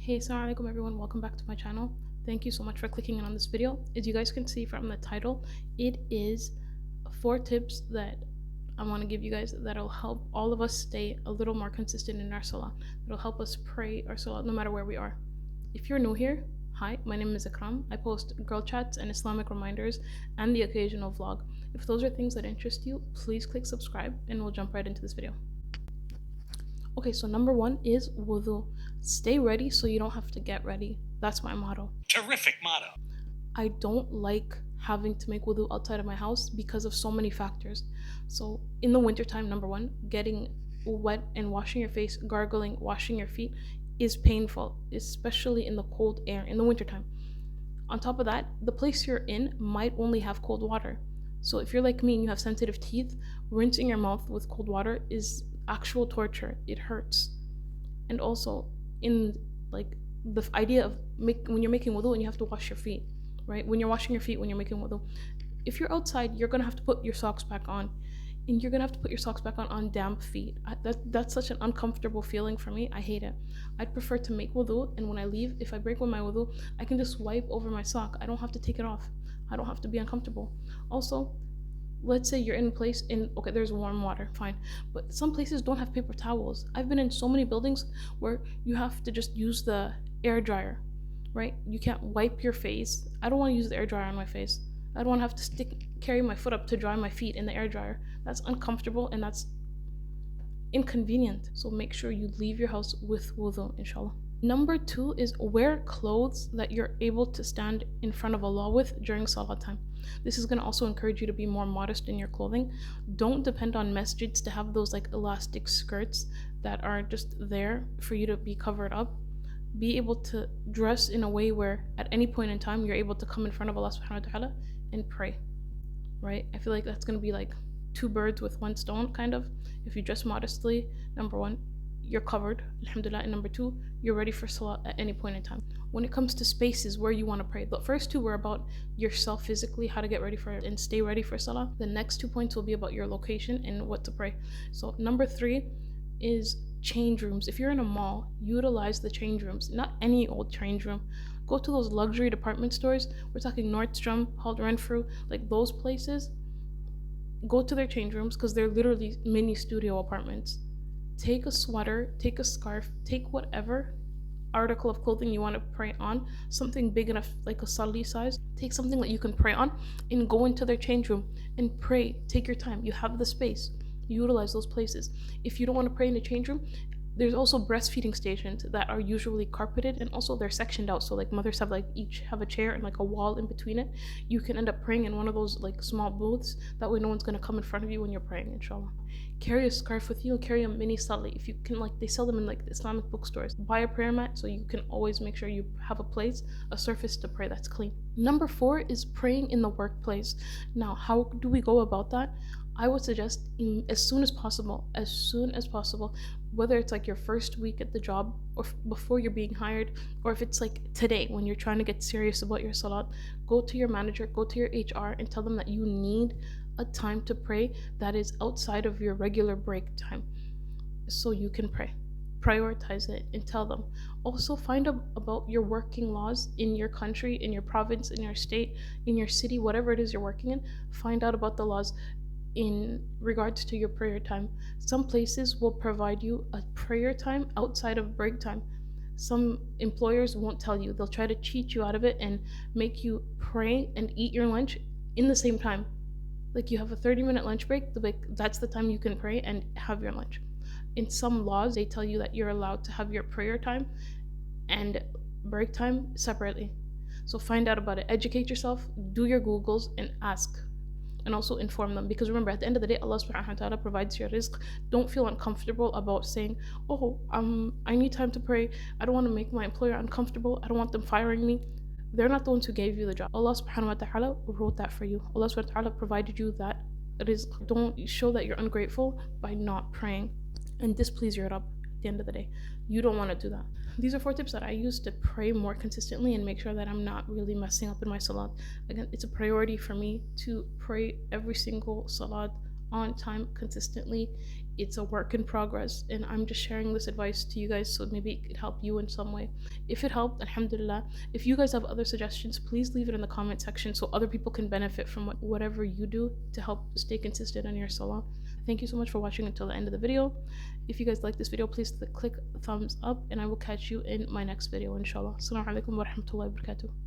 Hey, Assalamu Alaikum everyone, welcome back to my channel. Thank you so much for clicking in on this video. As you guys can see from the title, it is 4 tips that I want to give you guys that'll help all of us stay a little more consistent in our salah. It'll help us pray our salah no matter where we are. If you're new here, hi, my name is Ikram. I post girl chats and Islamic reminders and the occasional vlog. If those are things that interest you, please click subscribe and we'll jump right into this video. Okay, so number 1 is wudu. Stay ready so you don't have to get ready. That's my motto. Terrific motto. I don't like having to make wudu outside of my house because of so many factors. So in the wintertime, number 1, getting wet and washing your face, gargling, washing your feet is painful, especially in the cold air in the wintertime. On top of that, the place you're in might only have cold water. So if you're like me and you have sensitive teeth, rinsing your mouth with cold water is actual torture. It hurts. And also, in like the idea of when you're making wudu and you have to wash your feet, right? When you're washing your feet when you're making wudu, if you're outside, you're gonna have to put your socks back on, and you're gonna have to put your socks back on damp feet. That's such an uncomfortable feeling for me. I hate it. I'd prefer to make wudu, and when I leave, if I break with my wudu, I can just wipe over my sock. I don't have to take it off. I don't have to be uncomfortable. Also, let's say you're in a place okay, there's warm water, fine, but some places don't have paper towels. I've been in so many buildings where you have to just use the air dryer, right? You can't wipe your face. I don't want to use the air dryer on my face. I don't want to have to carry my foot up to dry my feet in the air dryer. That's uncomfortable and that's inconvenient. So make sure you leave your house with wudu, inshallah. Number 2 is wear clothes that you're able to stand in front of Allah with during salah time. This is going to also encourage you to be more modest in your clothing. Don't depend on masjids to have those like elastic skirts that are just there for you to be covered up. Be able to dress in a way where at any point in time you're able to come in front of Allah subhanahu wa ta'ala and pray, right? I feel like that's going to be like 2 birds with 1 stone kind of. If you dress modestly, number 1, you're covered, alhamdulillah, and number 2, you're ready for salah at any point in time. When it comes to spaces where you want to pray, the first 2 were about yourself physically, how to get ready for it and stay ready for salah. The next 2 points will be about your location and what to pray. So number 3 is change rooms. If you're in a mall, utilize the change rooms, not any old change room. Go to those luxury department stores. We're talking Nordstrom, Holt Renfrew, like those places. Go to their change rooms because they're literally mini studio apartments. Take a sweater, take a scarf, take whatever article of clothing you want to pray on, something big enough like a sali size. Take something that you can pray on and go into their change room and pray. Take your time. You have the space. Utilize those places. If you don't want to pray in the change room, there's also breastfeeding stations that are usually carpeted and also they're sectioned out. So like mothers have like each have a chair and like a wall in between it. You can end up praying in one of those like small booths. That way no one's going to come in front of you when you're praying, inshallah. Carry a scarf with you and carry a mini sali. If you can, like they sell them in like the Islamic bookstores. Buy a prayer mat so you can always make sure you have a place, a surface to pray that's clean. Number 4 is praying in the workplace. Now, how do we go about that? I would suggest as soon as possible, whether it's like your first week at the job or before you're being hired, or if it's like today when you're trying to get serious about your salat, go to your manager, go to your HR and tell them that you need a time to pray that is outside of your regular break time so you can pray. Prioritize it and tell them. Also find out about your working laws in your country, in your province, in your state, in your city, whatever it is you're working in. Find out about the laws in regards to your prayer time. Some places will provide you a prayer time outside of break time. Some employers won't tell you. They'll try to cheat you out of it and make you pray and eat your lunch in the same time. Like you have a 30-minute lunch break, that's the time you can pray and have your lunch. In some laws, they tell you that you're allowed to have your prayer time and break time separately. So find out about it. Educate yourself, do your Googles and ask. And also inform them, because remember, at the end of the day, Allah subhanahu wa ta'ala provides your rizq. Don't feel uncomfortable about saying, oh, I need time to pray. I don't want to make my employer uncomfortable. I don't want them firing me. They're not the ones who gave you the job. Allah subhanahu wa ta'ala wrote that for you. Allah subhanahu wa ta'ala provided you that rizq. Don't show that you're ungrateful by not praying and displease your Rabb at the end of the day. You don't want to do that. These are 4 tips that I use to pray more consistently and make sure that I'm not really messing up in my salat. Again, it's a priority for me to pray every single salat on time consistently it's a work in progress, and I'm just sharing this advice to you guys so maybe it could help you in some way. If it helped, alhamdulillah. If you guys have other suggestions, please leave it in the comment section so other people can benefit from whatever you do to help stay consistent on your salah. Thank you so much for watching until the end of the video. If you guys like this video, please click thumbs up, and I will catch you in my next video, inshallah. Assalamu alaikum wa rahmatullahi wa barakatuh.